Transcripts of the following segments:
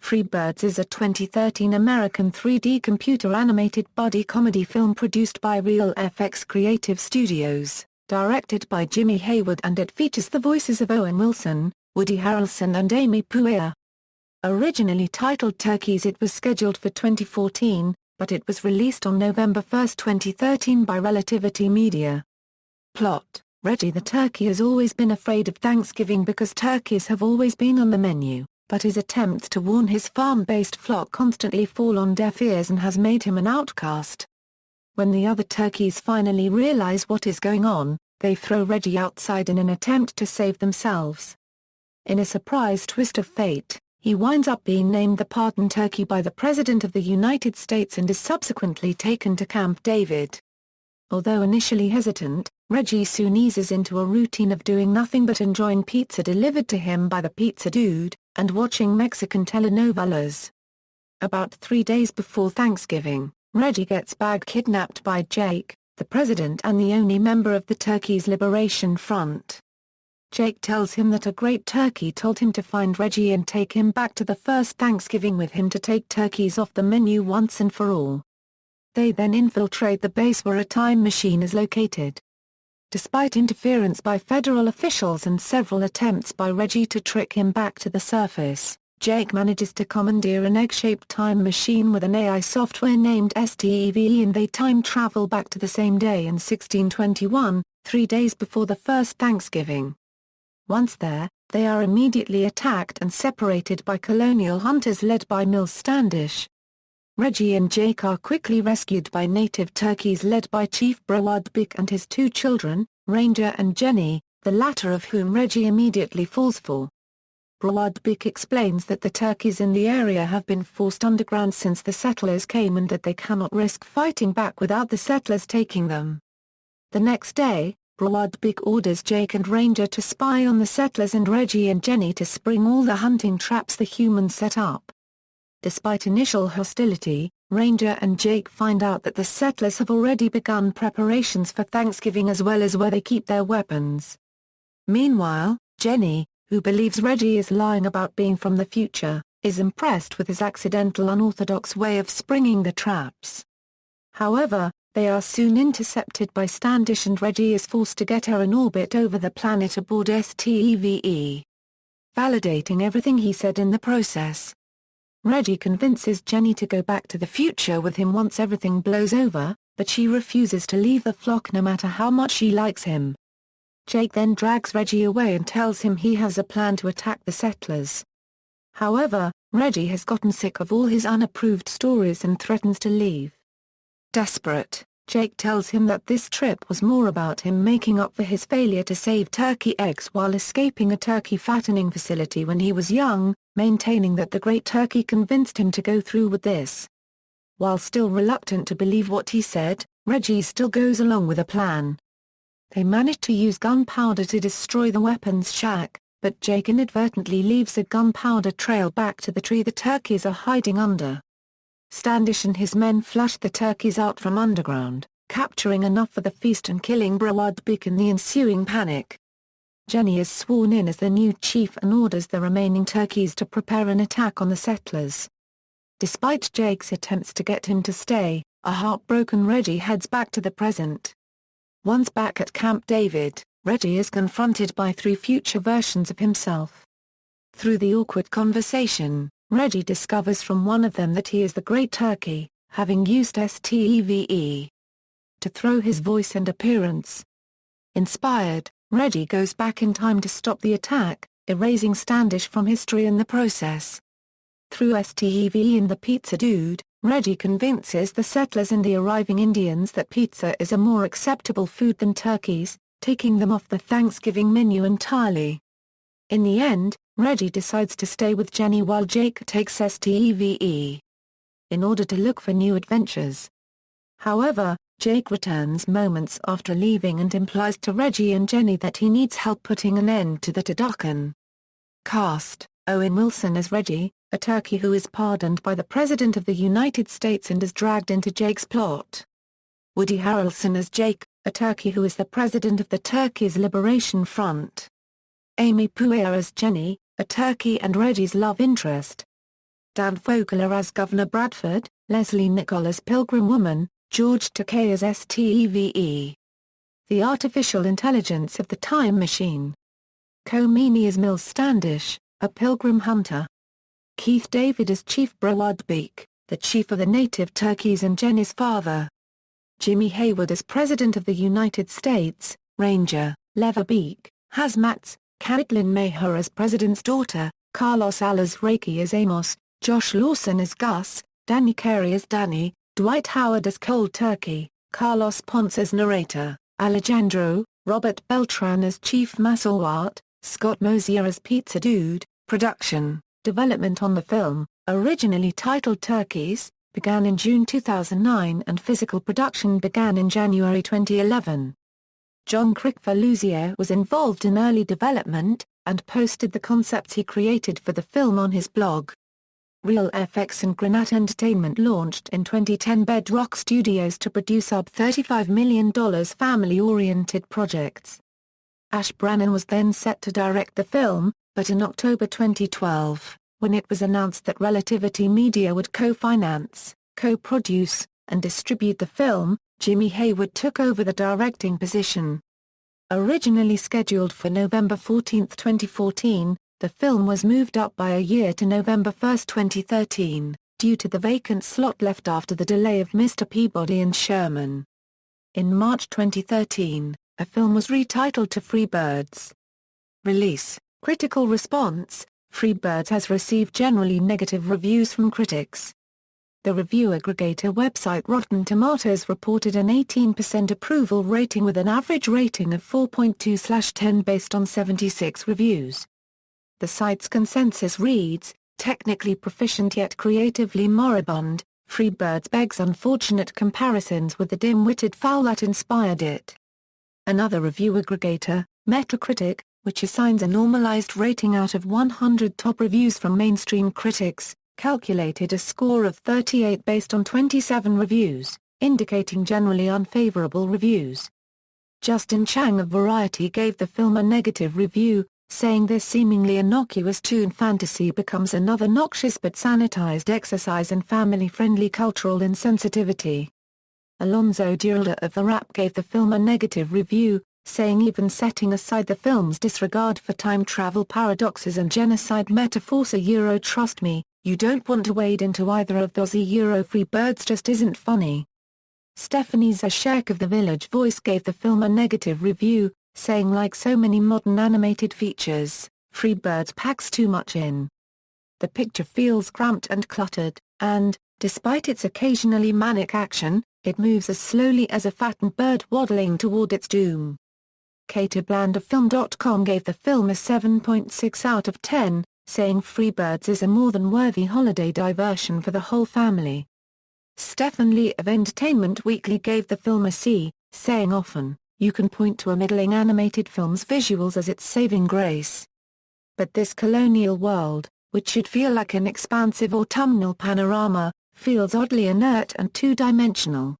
Freebirds is a 2013 American 3D computer-animated buddy comedy film produced by Real FX Creative Studios, directed by Jimmy Hayward, and it features the voices of Owen Wilson, Woody Harrelson and Amy Poehler. Originally titled Turkeys, it was scheduled for 2014, but it was released on November 1, 2013 by Relativity Media. Plot: Reggie the turkey has always been afraid of Thanksgiving because turkeys have always been on the menu, but his attempts to warn his farm-based flock constantly fall on deaf ears and has made him an outcast. When the other turkeys finally realize what is going on, they throw Reggie outside in an attempt to save themselves. In a surprise twist of fate, he winds up being named the pardon turkey by the President of the United States and is subsequently taken to Camp David. Although initially hesitant, Reggie soon eases into a routine of doing nothing but enjoying pizza delivered to him by the pizza dude, and watching Mexican telenovelas. About 3 days before Thanksgiving, Reggie gets kidnapped by Jake, the president and the only member of the Turkeys' Liberation Front. Jake tells him that a great turkey told him to find Reggie and take him back to the first Thanksgiving with him to take turkeys off the menu once and for all. They then infiltrate the base where a time machine is located. Despite interference by federal officials and several attempts by Reggie to trick him back to the surface, Jake manages to commandeer an egg-shaped time machine with an AI software named STEVE, and they time travel back to the same day in 1621, 3 days before the first Thanksgiving. Once there, they are immediately attacked and separated by colonial hunters led by Mills Standish. Reggie and Jake are quickly rescued by native turkeys led by Chief Broward Bick and his 2 children, Ranger and Jenny, the latter of whom Reggie immediately falls for. Broward Bick explains that the turkeys in the area have been forced underground since the settlers came and that they cannot risk fighting back without the settlers taking them. The next day, Broward Bick orders Jake and Ranger to spy on the settlers and Reggie and Jenny to spring all the hunting traps the humans set up. Despite initial hostility, Ranger and Jake find out that the settlers have already begun preparations for Thanksgiving as well as where they keep their weapons. Meanwhile, Jenny, who believes Reggie is lying about being from the future, is impressed with his accidental unorthodox way of springing the traps. However, they are soon intercepted by Standish and Reggie is forced to get her in orbit over the planet aboard STEVE, validating everything he said in the process. Reggie convinces Jenny to go back to the future with him once everything blows over, but she refuses to leave the flock no matter how much she likes him. Jake then drags Reggie away and tells him he has a plan to attack the settlers. However, Reggie has gotten sick of all his unapproved stories and threatens to leave. Desperate, Jake tells him that this trip was more about him making up for his failure to save turkey eggs while escaping a turkey fattening facility when he was young, maintaining that the great turkey convinced him to go through with this. While still reluctant to believe what he said, Reggie still goes along with a plan. They manage to use gunpowder to destroy the weapons shack, but Jake inadvertently leaves a gunpowder trail back to the tree the turkeys are hiding under. Standish and his men flush the turkeys out from underground, capturing enough for the feast and killing Broward Bick in the ensuing panic. Jenny is sworn in as the new chief and orders the remaining turkeys to prepare an attack on the settlers. Despite Jake's attempts to get him to stay, a heartbroken Reggie heads back to the present. Once back at Camp David, Reggie is confronted by 3 future versions of himself. Through the awkward conversation, Reggie discovers from one of them that he is the Great Turkey, having used STEVE to throw his voice and appearance. Inspired, Reggie goes back in time to stop the attack, erasing Standish from history in the process. Through STEVE and the pizza dude, Reggie convinces the settlers and the arriving Indians that pizza is a more acceptable food than turkeys, taking them off the Thanksgiving menu entirely. In the end, Reggie decides to stay with Jenny while Jake takes STEVE in order to look for new adventures. However, Jake returns moments after leaving and implies to Reggie and Jenny that he needs help putting an end to the turducken. Cast: Owen Wilson as Reggie, a turkey who is pardoned by the President of the United States and is dragged into Jake's plot. Woody Harrelson as Jake, a turkey who is the president of the Turkeys' Liberation Front. Amy Poehler as Jenny, a turkey and Reggie's love interest. Dan Fogler as Governor Bradford, Leslie Nichol as Pilgrim Woman, George Takei as Steve. The Artificial Intelligence of the Time Machine. Khomeini as Mills Standish, a pilgrim hunter. Keith David as Chief Broadbeek, the chief of the native turkeys and Jenny's father. Jimmy Hayward as President of the United States, Ranger, Leatherbeak, Hazmats, Caitlin Maher as President's daughter, Carlos Alazraqui as Amos, Josh Lawson as Gus, Danny Carey as Danny, Dwight Howard as Cold Turkey, Carlos Ponce as narrator, Alejandro, Robert Beltran as Chief Massaoat, Scott Mosier as Pizza Dude. Production, development on the film, originally titled Turkeys, began in June 2009 and physical production began in January 2011. John Kricfalusier was involved in early development, and posted the concepts he created for the film on his blog. Real FX and Granat Entertainment launched in 2010 Bedrock Studios to produce sub-$35 million family-oriented projects. Ash Brannon was then set to direct the film, but in October 2012, when it was announced that Relativity Media would co-finance, co-produce, and distribute the film, Jimmy Hayward took over the directing position. Originally scheduled for November 14, 2014, the film was moved up by a year to November 1, 2013, due to the vacant slot left after the delay of Mr. Peabody and Sherman. In March 2013, a film was retitled to Freebirds. Release, critical response: Freebirds has received generally negative reviews from critics. The review aggregator website Rotten Tomatoes reported an 18% approval rating with an average rating of 4.2/10 based on 76 reviews. The site's consensus reads, "Technically proficient yet creatively moribund, Freebirds begs unfortunate comparisons with the dim-witted fowl that inspired it." Another review aggregator, Metacritic, which assigns a normalized rating out of 100 top reviews from mainstream critics, calculated a score of 38 based on 27 reviews, indicating generally unfavorable reviews. Justin Chang of Variety gave the film a negative review, saying this seemingly innocuous toon fantasy becomes another noxious but sanitized exercise in family-friendly cultural insensitivity. Alonzo Duralde of The Wrap gave the film a negative review, saying even setting aside the film's disregard for time travel paradoxes and genocide metaphors, trust me, you don't want to wade into either of those. Freebirds just isn't funny. Stephanie Zashek of The Village Voice gave the film a negative review, saying like so many modern animated features, Freebirds packs too much in. The picture feels cramped and cluttered, and, despite its occasionally manic action, it moves as slowly as a fattened bird waddling toward its doom. Kater Bland of Film.com gave the film a 7.6 out of 10, saying Freebirds is a more than worthy holiday diversion for the whole family. Stephen Lee of Entertainment Weekly gave the film a C, saying often, you can point to a middling animated film's visuals as its saving grace. But this colonial world, which should feel like an expansive autumnal panorama, feels oddly inert and two-dimensional.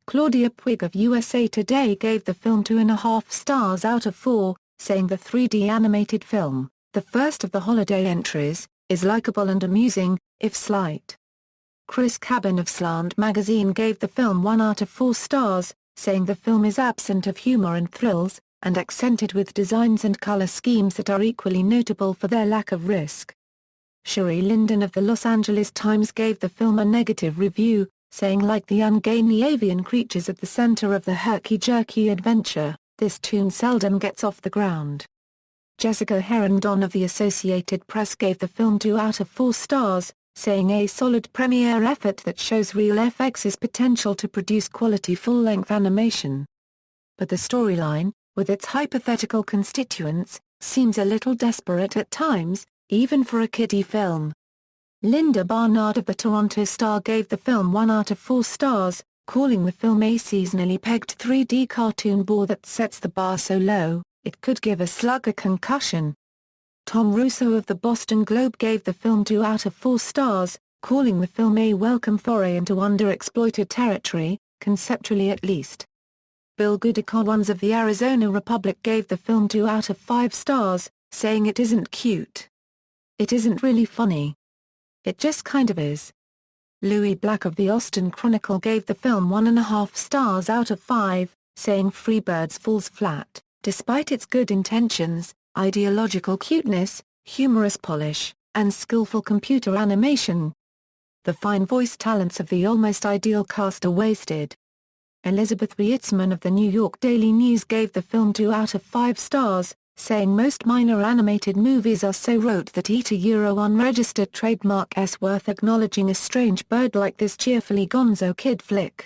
Claudia Puig of USA Today gave the film 2.5 stars out of 4, saying the 3D animated film, the first of the holiday entries, is likable and amusing, if slight. Chris Cabin of Slant magazine gave the film 1 out of 4 stars, saying the film is absent of humor and thrills, and accented with designs and color schemes that are equally notable for their lack of risk. Sherry Linden of the Los Angeles Times gave the film a negative review, saying like the ungainly avian creatures at the center of the herky-jerky adventure, this toon seldom gets off the ground. Jessica Herondon of the Associated Press gave the film 2 out of 4 stars, saying a solid premiere effort that shows Real FX's potential to produce quality full-length animation. But the storyline, with its hypothetical constituents, seems a little desperate at times, even for a kiddie film. Linda Barnard of the Toronto Star gave the film 1 out of 4 stars, calling the film a seasonally pegged 3D cartoon bore that sets the bar so low, it could give a slug a concussion. Tom Russo of the Boston Globe gave the film 2 out of 4 stars, calling the film a welcome foray into underexploited territory, conceptually at least. Bill Goodicke of the Arizona Republic gave the film 2 out of 5 stars, saying it isn't cute. It isn't really funny. it just kind of is. Louis Black of the Austin Chronicle gave the film 1.5 stars out of 5, saying Freebirds falls flat, despite its good intentions, ideological cuteness, humorous polish, and skillful computer animation. The fine voice talents of the almost ideal cast are wasted. Elizabeth Weitzman of the New York Daily News gave the film 2 out of 5 stars, saying most minor animated movies are so rote that eat a Euro unregistered trademark s worth acknowledging a strange bird like this cheerfully gonzo kid flick.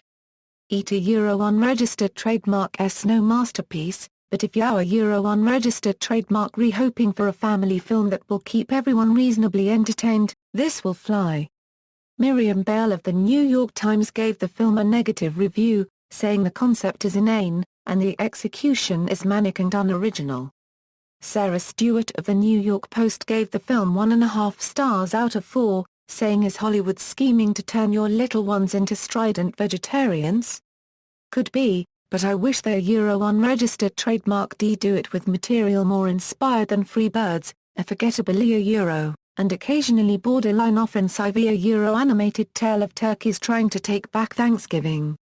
Eat a Euro unregistered trademark s no masterpiece, but if you're a Euro unregistered trademark hoping for a family film that will keep everyone reasonably entertained, this will fly. Miriam Bale of the New York Times gave the film a negative review, saying the concept is inane, and the execution is manic and unoriginal. Sarah Stewart of the New York Post gave the film 1.5 stars out of 4, saying is Hollywood scheming to turn your little ones into strident vegetarians? Could be, but I wish their Euro unregistered trademark do it with material more inspired than Freebirds, a forgettably a Euro, and occasionally borderline offensive a Euro animated tale of turkeys trying to take back Thanksgiving.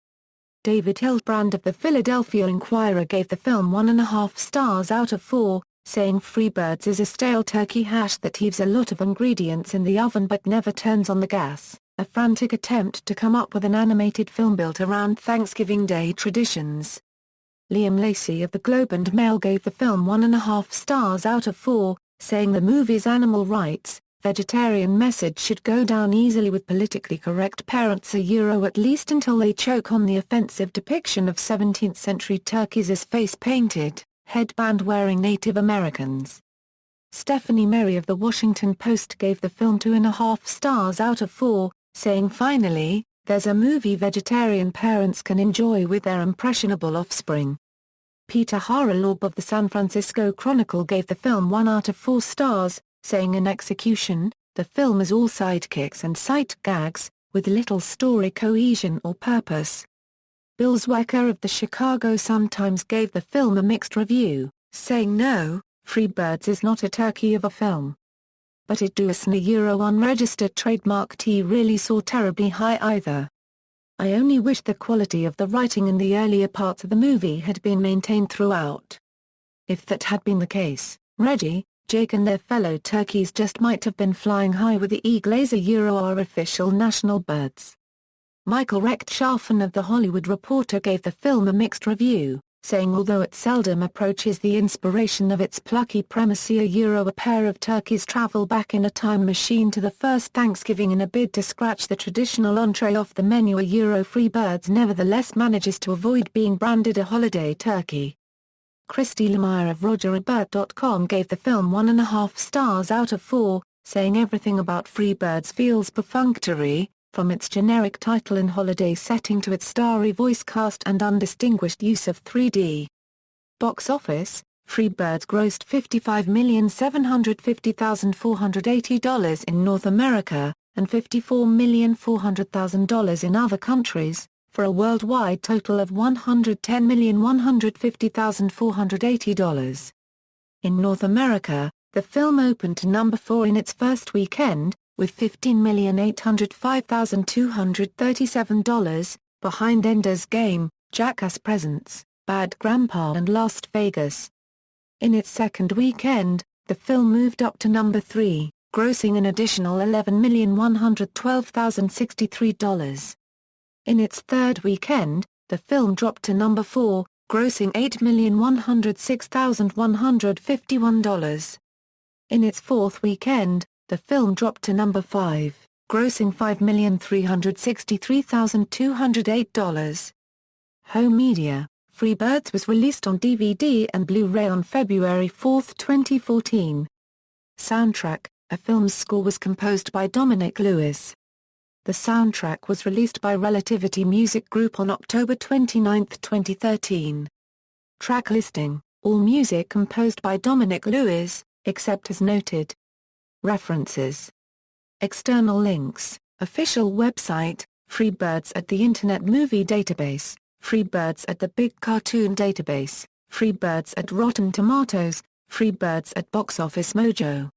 David Hildebrand of the Philadelphia Inquirer gave the film 1.5 stars out of 4, saying Freebirds is a stale turkey hash that heaves a lot of ingredients in the oven but never turns on the gas, a frantic attempt to come up with an animated film built around Thanksgiving Day traditions. Liam Lacey of the Globe and Mail gave the film 1.5 stars out of 4, saying the movie's animal rights, vegetarian message should go down easily with politically correct parents a Euro at least until they choke on the offensive depiction of 17th century turkeys as face-painted, headband-wearing Native Americans. Stephanie Merry of The Washington Post gave the film 2.5 stars out of 4, saying finally, there's a movie vegetarian parents can enjoy with their impressionable offspring. Peter Harrelson of the San Francisco Chronicle gave the film 1 out of 4 stars, saying in execution, the film is all sidekicks and sight gags, with little story cohesion or purpose. Bill Zwecker of the Chicago Sun-Times gave the film a mixed review, saying no, Freebirds is not a turkey of a film. But it does a Euro unregistered trademark T really soar terribly high either. I only wish the quality of the writing in the earlier parts of the movie had been maintained throughout. If that had been the case, Reggie, Jake and their fellow turkeys just might have been flying high with the eagles a Euro our official national birds. Michael Rechtschaffen of The Hollywood Reporter gave the film a mixed review, saying although it seldom approaches the inspiration of its plucky premise a Euro a pair of turkeys travel back in a time machine to the first Thanksgiving in a bid to scratch the traditional entree off the menu a Euro Freebirds nevertheless manages to avoid being branded a holiday turkey. Christy Lemire of RogerEbert.com gave the film 1.5 stars out of 4, saying everything about Freebirds feels perfunctory, from its generic title and holiday setting to its starry voice cast and undistinguished use of 3D. Box office, Freebirds grossed $55,750,480 in North America, and $54,400,000 in other countries, for a worldwide total of $110,150,480. In North America, the film opened to number 4 in its first weekend, with $15,805,237, behind Ender's Game, Jackass Presents, Bad Grandpa and Las Vegas. In its second weekend, the film moved up to number 3, grossing an additional $11,112,063. In its third weekend, the film dropped to number 4, grossing $8,106,151. In its fourth weekend, the film dropped to number 5, grossing $5,363,208. Home media, Freebirds was released on DVD and Blu-ray on February 4, 2014. Soundtrack, a film's score was composed by Dominic Lewis. The soundtrack was released by Relativity Music Group on October 29, 2013. Track listing, all music composed by Dominic Lewis, except as noted. References. External links, official website, Freebirds at the Internet Movie Database, Freebirds at the Big Cartoon Database, Freebirds at Rotten Tomatoes, Freebirds at Box Office Mojo.